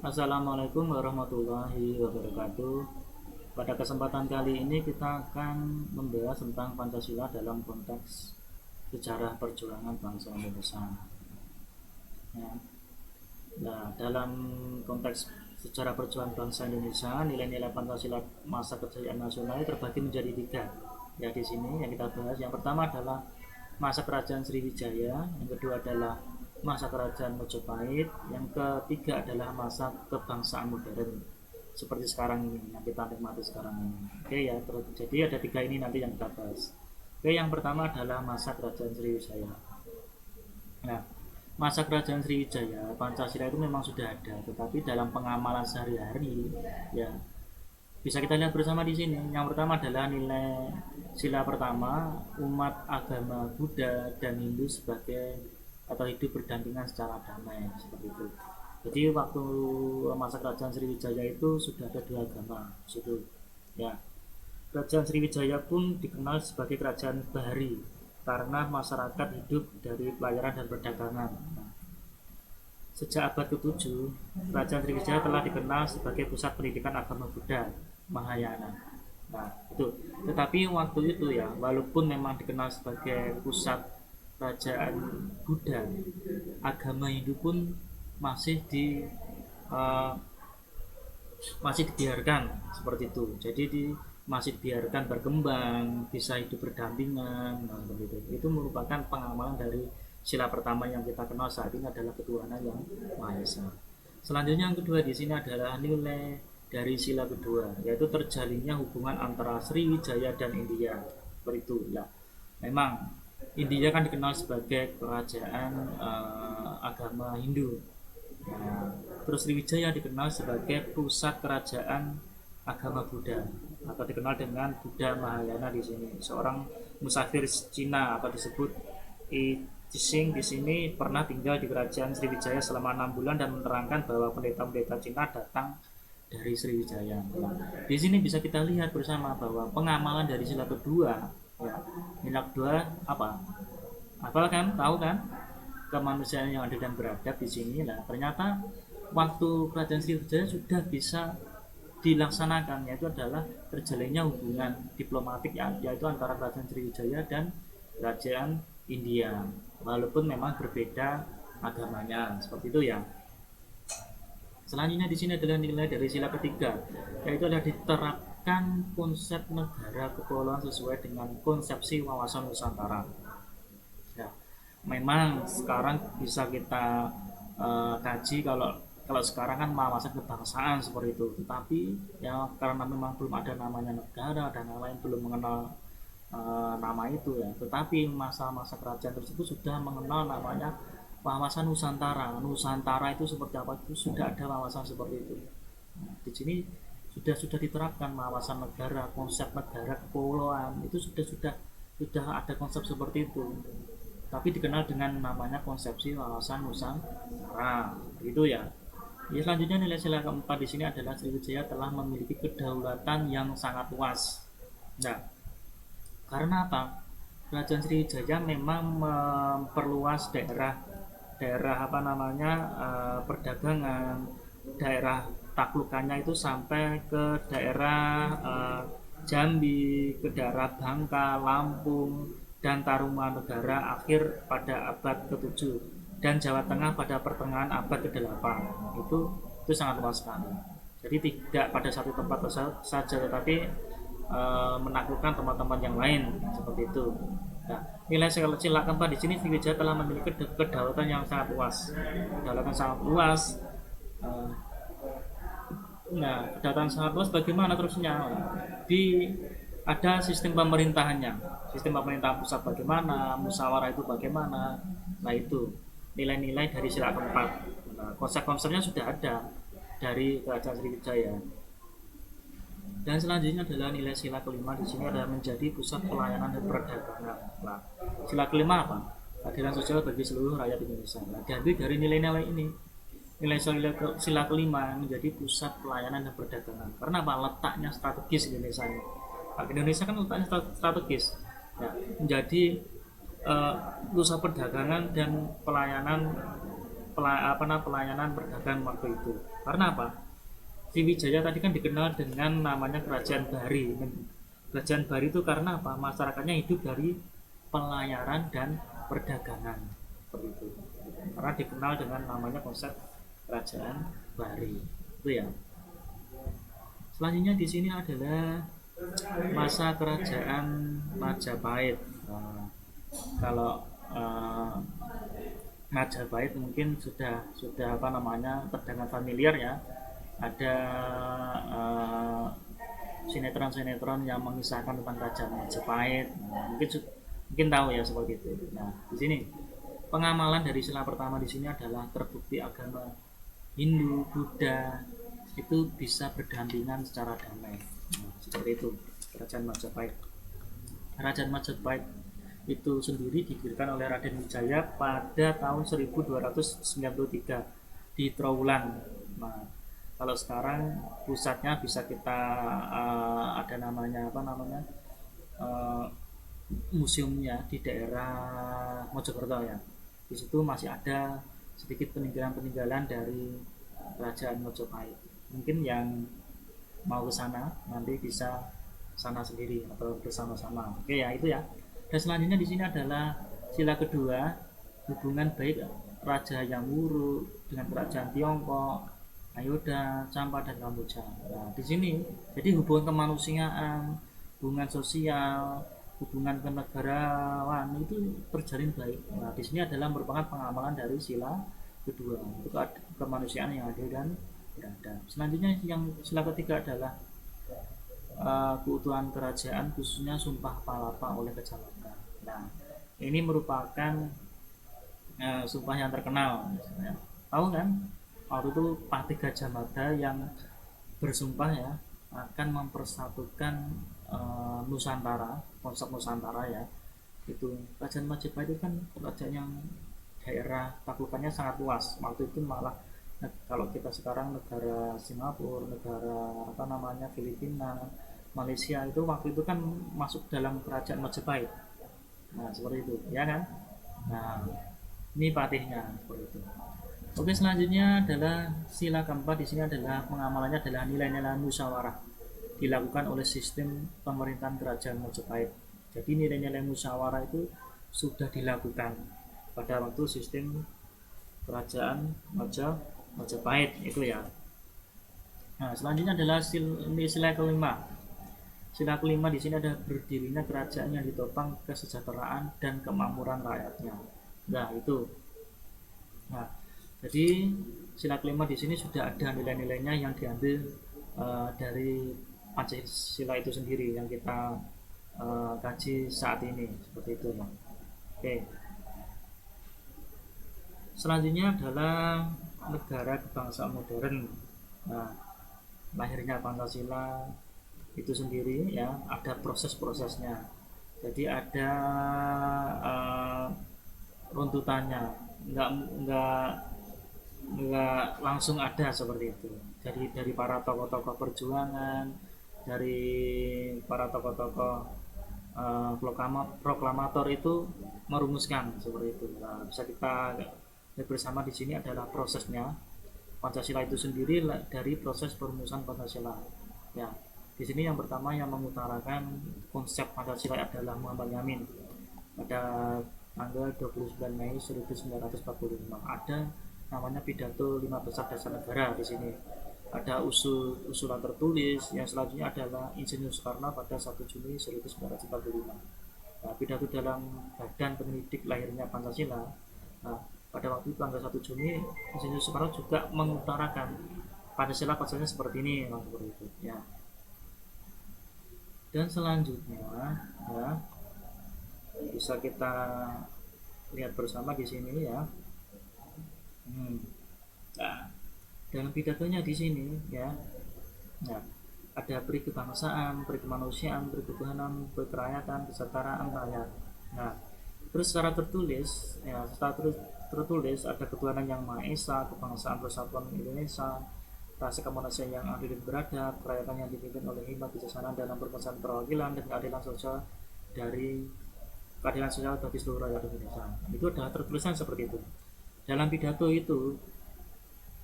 Assalamualaikum warahmatullahi wabarakatuh. Pada kesempatan kali ini kita akan membahas tentang Pancasila dalam konteks sejarah perjuangan bangsa Indonesia. Ya. Nah, dalam konteks sejarah perjuangan bangsa Indonesia, nilai-nilai Pancasila masa kejayaan nasional terbagi menjadi tiga. Ya, di sini yang kita bahas, yang pertama adalah masa kerajaan Sriwijaya, yang kedua adalah masa kerajaan Majapahit, yang ketiga adalah masa kebangsaan modern seperti sekarang ini yang kita nikmati sekarang ini. Oke ya, jadi ada tiga ini nanti yang kita bahas. Oke, yang pertama adalah masa kerajaan Sriwijaya. Nah, masa kerajaan Sriwijaya, Pancasila itu memang sudah ada, tetapi dalam pengamalan sehari-hari, ya bisa kita lihat bersama di sini. Yang pertama adalah nilai sila pertama, umat agama Buddha dan Hindu sebagai atau hidup berdampingan secara damai seperti itu. Jadi waktu masa kerajaan Sriwijaya itu sudah ada dua agama di situ. Ya, kerajaan Sriwijaya pun dikenal sebagai kerajaan bahari karena masyarakat hidup dari pelayaran dan perdagangan. Nah, sejak abad ke-7, kerajaan Sriwijaya telah dikenal sebagai pusat pendidikan agama Buddha Mahayana. Nah, itu. Tetapi waktu itu ya, walaupun memang dikenal sebagai pusat kerajaan Buddha, agama Hindu pun masih di uh, masih dibiarkan seperti itu. Jadi masih dibiarkan berkembang, bisa hidup berdampingan. Nah, begitu. Itu merupakan pengamalan dari sila pertama yang kita kenal saat ini adalah ketuhanan yang Maha Esa. Selanjutnya yang kedua di sini adalah nilai dari sila kedua, yaitu terjalinnya hubungan antara Sriwijaya dan India. Seperti itu. Ya. Memang India kan dikenal sebagai kerajaan agama Hindu. Nah, terus Sriwijaya dikenal sebagai pusat kerajaan agama Buddha atau dikenal dengan Buddha Mahayana di sini. Seorang musafir Cina atau disebut I Ching di sini pernah tinggal di kerajaan Sriwijaya selama 6 bulan dan menerangkan bahwa pendeta-pendeta Cina datang dari Sriwijaya. Nah, di sini bisa kita lihat bersama bahwa pengamalan dari sila kedua, ya, sila kedua apa? Apa kan? Tahu kan? Kemanusiaan yang adil dan beradab di sini lah. Ternyata waktu kerajaan Sriwijaya sudah bisa dilaksanakan, yaitu adalah terjalinnya hubungan diplomatik ya, yaitu antara kerajaan Sriwijaya dan kerajaan India. Walaupun memang berbeda agamanya, seperti itu ya. Selanjutnya di sini adalah nilai dari sila ketiga, yaitu adalah diterapkan konsep negara kepulauan sesuai dengan konsepsi wawasan Nusantara. Ya, memang sekarang bisa kita kaji kalau sekarang kan wawasan kebangsaan seperti itu, tetapi ya karena memang belum ada namanya negara dan yang lain belum mengenal nama itu ya, tetapi masa-masa kerajaan tersebut sudah mengenal namanya wawasan Nusantara. Nusantara itu seperti apa, itu sudah ada wawasan seperti itu. Nah, di sini sudah diterapkan wawasan negara, konsep negara kepulauan itu sudah ada konsep seperti itu, tapi dikenal dengan namanya konsepsi wawasan Nusantara itu ya. Ya, selanjutnya nilai sila keempat di sini adalah Sriwijaya telah memiliki kedaulatan yang sangat luas. Nah, karena apa? Kerajaan Sriwijaya memang memperluas daerah apa namanya perdagangan, daerah taklukannya itu sampai ke daerah Jambi, ke daerah Bangka, Lampung, dan Tarumanegara akhir pada abad ke-7 dan Jawa Tengah pada pertengahan abad ke-8. Itu sangat luas sekali. Jadi tidak pada satu tempat saja, tetapi menaklukkan tempat-tempat yang lain seperti itu. Nah, nilai sila keempat di sini Sriwijaya telah memiliki kedaulatan yang sangat luas. Kedaulatan sangat luas. Nah, kedaulatan sangat luas bagaimana terusnya? Di ada sistem pemerintahannya. Sistem pemerintahan pusat bagaimana, musyawarah itu bagaimana. Nah, itu nilai-nilai dari sila keempat. Nah, konsep-konsepnya sudah ada dari kerajaan Sriwijaya. Dan selanjutnya adalah nilai sila kelima di sini adalah menjadi pusat pelayanan dan perdagangan. Nah, sila kelima apa? Keadilan sosial bagi seluruh rakyat Indonesia. Nah, diambil dari nilai-nilai ini. Nilai sila kelima menjadi pusat pelayanan dan perdagangan. Karena apa? Letaknya strategis Indonesia ini. Nah, Indonesia kan letaknya strategis. Nah, menjadi pusat perdagangan dan pelayanan pelayanan perdagangan waktu itu. Karena apa? Sriwijaya tadi kan dikenal dengan namanya Kerajaan Bari. Kerajaan Bari itu karena apa? Masyarakatnya hidup dari pelayaran dan perdagangan seperti itu. Karena dikenal dengan namanya konsep Kerajaan Bari. Itu ya. Selanjutnya di sini adalah masa kerajaan Majapahit. Nah, kalau Majapahit mungkin sudah apa namanya terdengar familiar ya. Ada sinetron-sinetron yang mengisahkan tentang kerajaan Majapahit. Nah, mungkin tahu ya seperti itu. Nah, di sini pengamalan dari sila pertama di sini adalah terbukti agama Hindu, Buddha itu bisa berdampingan secara damai. Nah, seperti itu kerajaan Majapahit. Kerajaan Majapahit itu sendiri didirikan oleh Raden Wijaya pada tahun 1293 di Trowulan. Nah, kalau sekarang pusatnya bisa kita ada namanya apa namanya museumnya di daerah Mojokerto ya. Di situ masih ada sedikit peninggalan-peninggalan dari kerajaan Majapahit. Mungkin yang mau ke sana nanti bisa sana sendiri atau bersama-sama. Oke ya itu ya. Dan selanjutnya di sini adalah sila kedua, hubungan baik Raja Hyang Wuru dengan kerajaan Tiongkok, Ayodhya, Campa dan Kamboja. Nah, di sini jadi hubungan kemanusiaan, hubungan sosial, hubungan kenegarawan itu terjalin baik. Nah, di sini adalah merupakan pengamalan dari sila kedua untuk kemanusiaan yang adil dan beradab. Selanjutnya yang sila ketiga adalah keutuhan kerajaan khususnya Sumpah Palapa oleh Kejamata. Nah, ini merupakan sumpah yang terkenal. Misalnya. Tahu kan? Waktu itu Patih Gajah Mada yang bersumpah ya akan mempersatukan Nusantara, konsep Nusantara ya. Itu kerajaan Majapahit itu kan kerajaan yang daerah taklukannya sangat luas. Waktu itu malah kalau kita sekarang negara Singapura, negara apa namanya Filipina, Malaysia itu waktu itu kan masuk dalam kerajaan Majapahit. Nah seperti itu, ya kan? Nah ini patihnya seperti itu. Oke selanjutnya adalah sila keempat di sini adalah pengamalannya adalah nilai-nilai musyawarah dilakukan oleh sistem pemerintahan kerajaan Majapahit. Jadi nilai-nilai musyawarah itu sudah dilakukan pada waktu sistem kerajaan Majapahit itu ya. Nah, selanjutnya adalah sila kelima. Sila kelima di sini ada berdirinya kerajaan yang ditopang kesejahteraan dan kemakmuran rakyatnya. Nah, itu. Nah, jadi sila kelima di sini sudah ada nilai-nilainya yang diambil dari Pancasila itu sendiri yang kita kaji saat ini seperti itu ya. Oke. Selanjutnya adalah negara kebangsaan modern. Nah, lahirnya Pancasila itu sendiri ya ada proses-prosesnya. Jadi ada runtutannya, nggak langsung ada seperti itu. Jadi dari para tokoh-tokoh perjuangan, dari para tokoh-tokoh proklamator itu merumuskan seperti itu. Nah, bisa kita lihat bersama di sini adalah prosesnya. Pancasila itu sendiri dari proses perumusan Pancasila. Ya, di sini yang pertama yang mengutarakan konsep Pancasila adalah Muhammad Yamin pada tanggal 29 Mei 1945. Ada namanya pidato 5 besar dasar negara di sini. Ada usulan tertulis, yang selanjutnya adalah Insinyur Soekarno pada 1 Juni 1945. Nah, pidato dalam badan penyelidik lahirnya Pancasila. Nah, pada waktu itu tanggal 1 Juni Insinyur Soekarno juga mengutarakan Pancasila pasalnya seperti ini, seperti itu ya. Dan selanjutnya ya bisa kita lihat bersama di sini ya. Nah, dalam pidatonya di sini ya, nah, ada peri kebangsaan, peri kemanusiaan, peri ketuhanan, peri kerakyatan, kesetaraan rakyat. Nah, terus secara tertulis ya, secara tertulis ada ketuhanan yang Maha Esa, kebangsaan persatuan Indonesia, rasa kemanusiaan yang adil dan beradab, kerakyatan yang dipimpin oleh hikmat bijaksana dalam permasalahan perwakilan dan keadilan sosial bagi seluruh rakyat Indonesia. Itu adalah tertulisan seperti itu. dalam pidato itu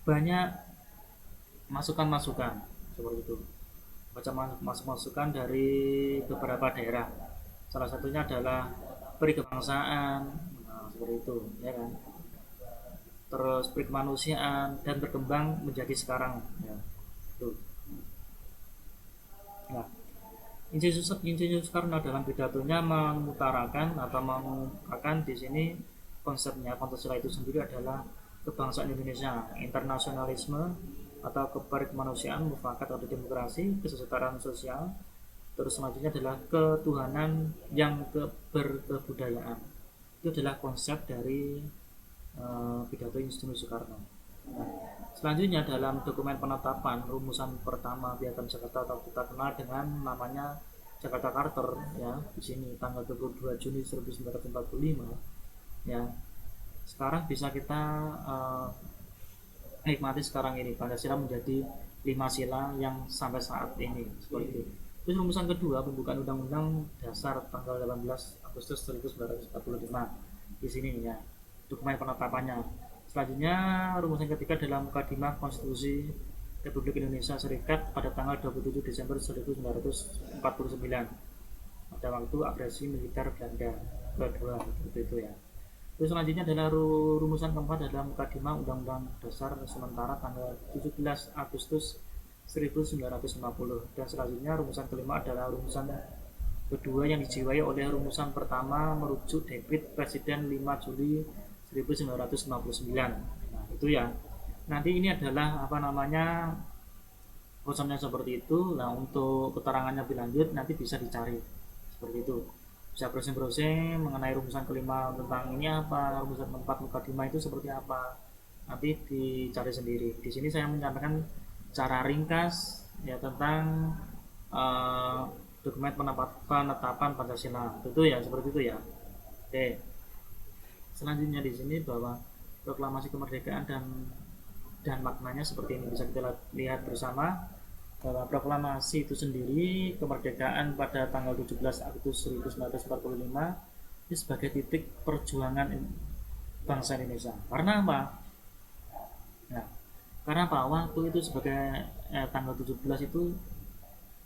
banyak masukan-masukan seperti itu, macam masukan dari beberapa daerah. Salah satunya adalah peri kebangsaan, nah, seperti itu, ya kan. Terus peri kemanusiaan dan berkembang menjadi sekarang, ya. Tuh. Nah, Insinyur Soekarno dalam pidatonya mengutarakan atau mengungkapkan di sini konsepnya Pancasila itu sendiri adalah kebangsaan Indonesia, internasionalisme atau keberkemanusiaan, mufakat atau demokrasi, kesetaraan sosial. Terus selanjutnya adalah ketuhanan yang berkebudayaan. Itu adalah konsep dari pidato Insinyur Soekarno. Nah, selanjutnya dalam dokumen penetapan rumusan pertama Piagam Jakarta atau kita kenal dengan namanya Jakarta Charter, ya, di sini tanggal 22 Juni 1945, ya. Sekarang bisa kita nikmati sekarang ini Pancasila menjadi 5 sila yang sampai saat ini seperti itu. Terus rumusan kedua pembukaan Undang-Undang Dasar tanggal 18 Agustus 1945 di sini, ya, dokumen penetapannya. Selanjutnya rumusan ketiga dalam Mukadimah Konstitusi Republik Indonesia Serikat pada tanggal 27 Desember 1949 pada waktu agresi militer Belanda kedua, itu ya. Terus selanjutnya adalah rumusan keempat dalam Mukadimah Undang-Undang Dasar sementara tanggal 17 Agustus 1950, dan selanjutnya rumusan kelima adalah rumusan kedua yang dijiwai oleh rumusan pertama merujuk debit Presiden 5 Juli 1959. Nah, itu ya. Nanti ini adalah konsepnya seperti itu. Nah, untuk keterangannya lebih lanjut nanti bisa dicari seperti itu. Bisa browsing-browsing mengenai rumusan kelima tentang ini apa, rumusan keempat mukadimah itu seperti apa. Nanti dicari sendiri. Di sini saya menyampaikan cara ringkas ya tentang dokumen penetapan Pancasila. Itu ya seperti itu ya. Oke. Selanjutnya di sini bahwa proklamasi kemerdekaan dan maknanya seperti ini bisa kita lihat bersama bahwa proklamasi itu sendiri kemerdekaan pada tanggal 17 Agustus 1945 ini sebagai titik perjuangan bangsa Indonesia. Karena apa? Nah, karena apa? Waktu itu sebagai tanggal 17 itu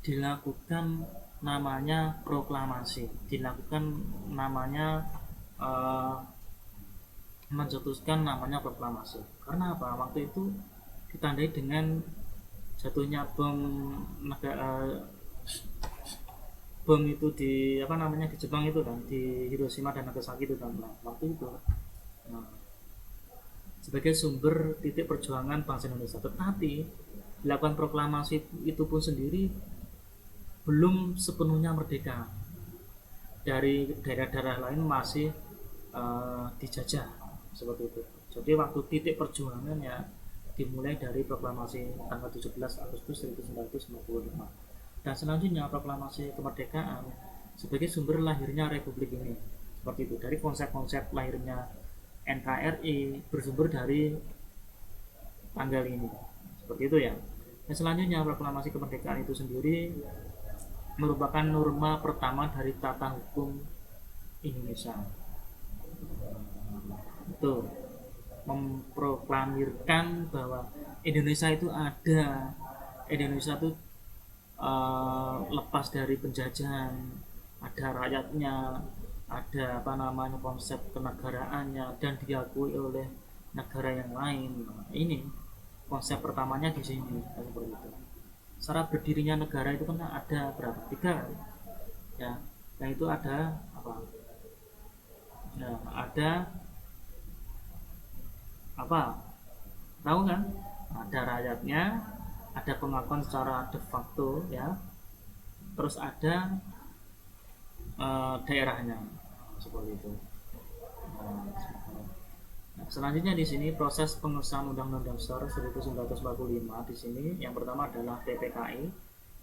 dilakukan namanya proklamasi, dilakukan namanya mencetuskan namanya proklamasi. Karena apa? Waktu itu ditandai dengan jatuhnya bom itu di di Jepang itu kan, di Hiroshima dan Nagasaki itu kan. Nah, waktu itu sebagai sumber titik perjuangan bangsa Indonesia. Tetapi dilakukan proklamasi itu pun sendiri belum sepenuhnya merdeka. Dari daerah-daerah lain masih dijajah seperti itu. Jadi waktu titik perjuangannya dimulai dari proklamasi tanggal 17 Agustus 1945. Dan selanjutnya proklamasi kemerdekaan sebagai sumber lahirnya Republik ini. Seperti itu. Dari konsep-konsep lahirnya NKRI bersumber dari tanggal ini. Seperti itu ya. Dan selanjutnya proklamasi kemerdekaan itu sendiri merupakan norma pertama dari tata hukum Indonesia. Itu memproklamirkan bahwa Indonesia itu ada, Indonesia itu lepas dari penjajahan, ada rakyatnya, ada konsep kenegaraannya dan diakui oleh negara yang lain. Nah, ini konsep pertamanya di sini seperti itu. Cara berdirinya negara itu kan ada berapa? 3 ya. Yang itu ada apa? Nah, ada tahu kan? Ada rakyatnya, ada pengakuan secara de facto ya, terus ada daerahnya seperti itu. Nah, selanjutnya di sini proses pengesahan Undang-Undang Dasar 1945 di sini yang pertama adalah PPKI,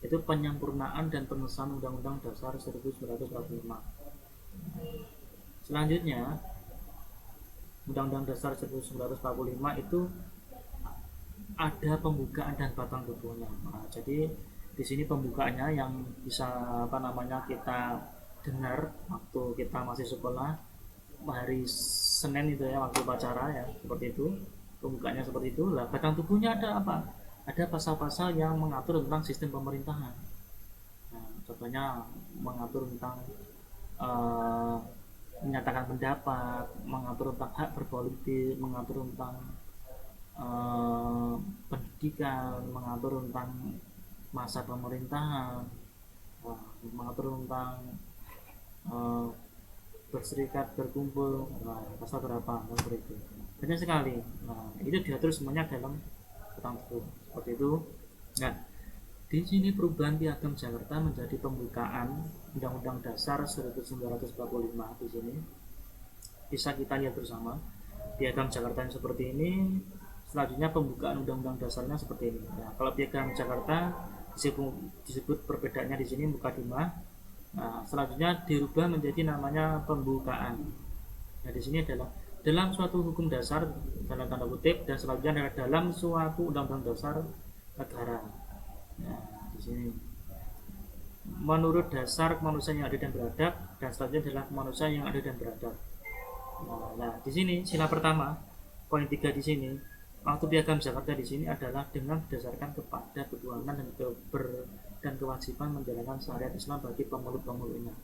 itu penyempurnaan dan pengesahan Undang-Undang Dasar 1945. Selanjutnya Undang-Undang Dasar 1945 itu ada pembukaan dan batang tubuhnya. Nah, jadi di sini pembukaannya yang bisa kita dengar waktu kita masih sekolah hari Senin itu ya, waktu upacara ya, seperti itu pembukanya seperti itu. Lah batang tubuhnya ada apa? Ada pasal-pasal yang mengatur tentang sistem pemerintahan. Nah, contohnya mengatur tentang uh, menyatakan pendapat, mengatur tentang hak berpolitik, mengatur tentang pendidikan, mengatur tentang masa pemerintahan, mengatur tentang uh, berserikat, berkumpul. Nah, pasal berapa? Seperti itu. Banyak sekali. Nah, itu diatur semuanya dalam batang tubuh. Seperti itu. Nah, di sini perubahan Piagam Jakarta menjadi pembukaan Undang-Undang Dasar 1945 di sini. Bisa kita lihat bersama. Piagam Jakarta yang seperti ini. Selanjutnya pembukaan Undang-Undang Dasarnya seperti ini. Nah, kalau Piagam Jakarta disebut perbedaannya di sini mukadimah. Nah, selanjutnya dirubah menjadi namanya pembukaan. Nah, di sini adalah dalam suatu hukum dasar dalam tanda kutip, dan selanjutnya adalah dalam suatu undang-undang dasar negara. Nah, di sini menurut dasar kemanusiaan yang adil dan beradab, dan selanjutnya adalah kemanusiaan yang adil dan beradab. Nah, di sini sila pertama, poin 3 di sini, waktu Piagam Jakarta di sini adalah dengan berdasarkan kepada ketuhanan dan kewajiban menjalankan syariat Islam bagi pemeluk-pemeluknya,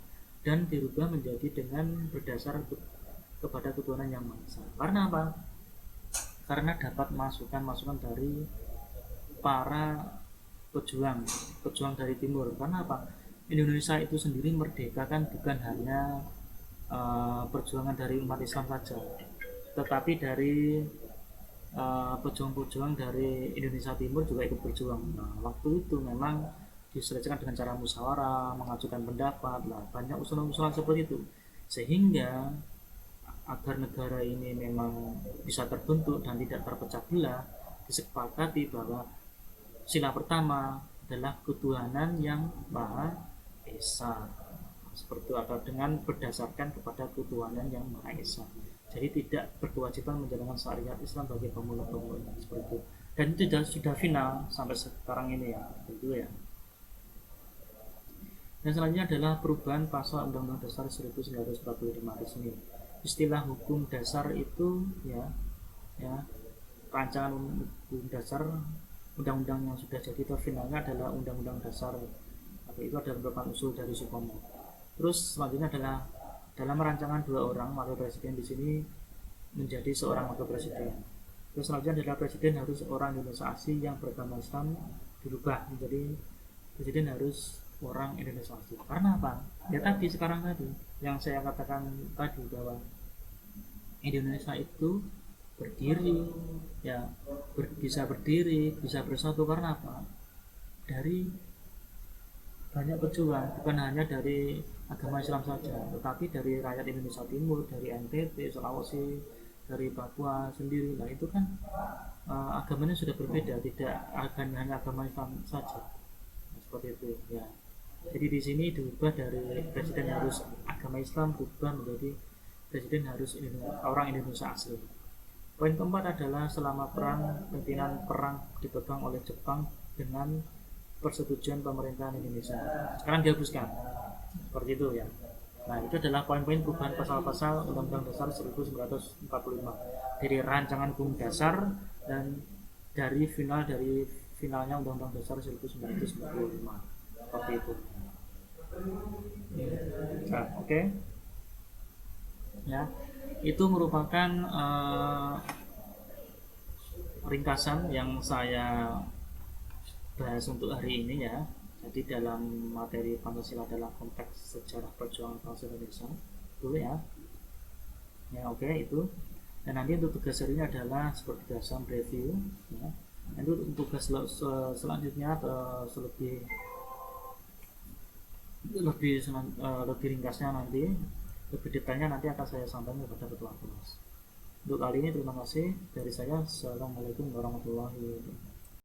dan dirubah menjadi dengan berdasar kepada ketuhanan yang Maha Esa. Karena apa? Karena dapat masukan-masukan dari para pejuang dari timur. Karena apa? Indonesia itu sendiri merdeka kan bukan hanya perjuangan dari umat Islam saja, tetapi dari pejuang-pejuang dari Indonesia Timur juga ikut berjuang. Nah, waktu itu memang diselesaikan dengan cara musyawarah, mengajukan pendapat, lah banyak usulan-usulan seperti itu, sehingga agar negara ini memang bisa terbentuk dan tidak terpecah belah, disepakati bahwa sila pertama adalah ketuhanan yang Maha Esa, seperti itu, atau dengan berdasarkan kepada ketuhanan yang Maha Esa. Jadi tidak berkewajiban menjalankan syariat Islam bagi pemeluk-pemeluknya, seperti itu. Dan itu sudah final sampai sekarang ini ya, itu ya. Dan selanjutnya adalah perubahan pasal Undang-Undang Dasar 1945 di sini. Istilah hukum dasar itu ya rancangan hukum dasar undang-undang yang sudah jadi atau finalnya adalah Undang-Undang Dasar. Itu adalah merupakan usul dari Supomo. Terus selanjutnya adalah dalam rancangan 2 orang wakil presiden di sini menjadi seorang wakil presiden. Terus selanjutnya adalah presiden harus orang Indonesia asli yang beragama Islam, dirubah menjadi presiden harus orang Indonesia asli. Karena apa? Ya tadi sekarang tadi yang saya katakan tadi, bahwa Indonesia itu berdiri ya, bisa berdiri, bisa bersatu karena apa? Dari banyak pejuang, bukan hanya dari agama Islam saja, tetapi dari rakyat Indonesia Timur, dari NTT, Sulawesi, dari Papua sendiri. Nah, itu kan agamanya sudah berbeda, tidak hanya agama Islam saja. Nah, seperti itu ya. Jadi di sini diubah dari presiden harus agama Islam berubah menjadi presiden harus orang Indonesia asli. Poin keempat adalah selama pimpinan perang dipegang oleh Jepang dengan persetujuan pemerintahan Indonesia. Sekarang dihapuskan. Seperti itu ya. Nah, itu adalah poin-poin perubahan pasal-pasal Undang-Undang Dasar 1945 dari rancangan hukum dasar dan dari finalnya Undang-Undang Dasar 1945. Seperti itu. Nah, oke. Ya, itu merupakan ringkasan yang saya bahas untuk hari ini ya. Jadi dalam materi Pancasila dalam konteks sejarah perjuangan bangsa Indonesia dulu ya. Ya, oke, itu. Dan nanti untuk tugas hari ini adalah seperti biasa review ya. Nanti untuk tugas selanjutnya atau lebih ringkasnya nanti, lebih detailnya nanti akan saya sampaikan kepada ketua kelas. Untuk kali ini terima kasih dari saya. Assalamualaikum warahmatullahi wabarakatuh.